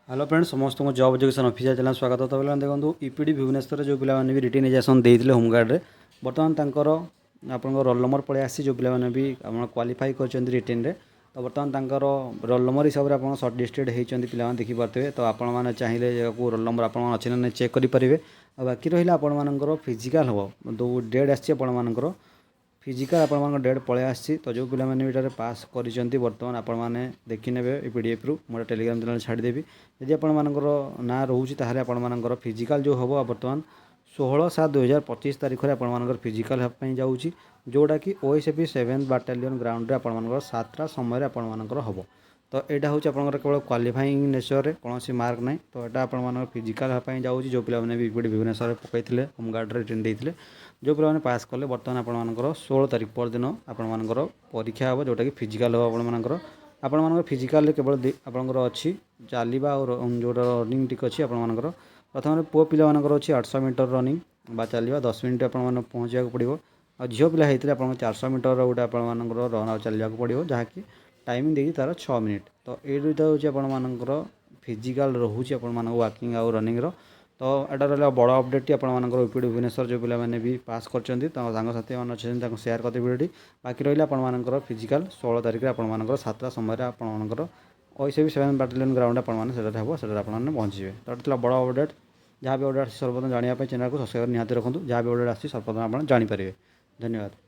Hello friends समस्त को job education official channel स्वागत। तो पे देखो ईपीडी भुवनेश्वर जो पे भी रिटर्न एग्जाम देते होमगार्ड में बर्तमान आप रोल नंबर पलि आसी जो पे भी क्वालिफाई कर रिटर्न में। तो बर्तमान रोल नंबर हिसाब से आप सर्ट लिस्टेड होती पे देखिपे। तो आपने चाहिए रोल नंबर आप अच्छे ना चेक करेंगे। बाकी रहा आपर फिजिकाल हम जो डेट आपर फिजिकाल आप डेट पलि आसी। तो जो पे पास कर बर्तमान आपने देखने पीडीएफ रु मोटे टेलीग्राम चैनल छाड़देवी। यदि आपर ना रोचे ताहले आपर फिजिकाल जो हम बर्तमान 16/7/2025 तारीख में आपर फिजिकाल जाऊँगी जोटा कि ओएसएपी 7th बाटालियन ग्राउंड में आपर 7टा समय आपर हम। तो यहाँ हूँ आप केवल क्वालिफाइंग नेचर कौन मार्क ना। तो यहाँ आप फिजिकाल जाऊँगी जो पे भी भुवनेश्वर पकईते होमगार्ड रिटर्न देते जो पे पास कले। बर्तमान आपर 16 तारीख परदिन आपर परीक्षा हम जोटा कि फिजिकाल हम आपर फिजिकाल केवल आपंकर अच्छी चलवा और जो रनिंग टी अच्छी आपर प्रथम पुओ पिला अच्छी 800 मीटर रनिंग बा चलवा 10 मिनट आप पहुँचा पड़ो। और झील पिला होते आप 400 मीटर गोटे आपर रन चलवा पड़ो जहाँकि टाइमिंग देखिए तार 6 मिनिट। तो ये हूँ आपर फिजिकाल रोचे आप वाकिंग आउ रनिंग रो। तो यहाँ रहा बड़ अपडेट आपर यूपीडी भुवनेश्वर जो पे भी पास कर साथी मैंने अच्छे सेयार करते भिडियो। बाकी रहा आपर फिजिकाल 16 तारीख में आपर 7टा समय आपर ओएसएपी 7th बाटालियन ग्राउंड आपने से पहुँचे। तो ये बड़ अपडेट जहाँ भी अपडेट सर्वप्रथम जानापी चैनल को सब्सक्राइब निहाती रखूँ जहाँ भी अपडेट आसी सर्वप्रथम आप जानीपारे। धन्यवाद।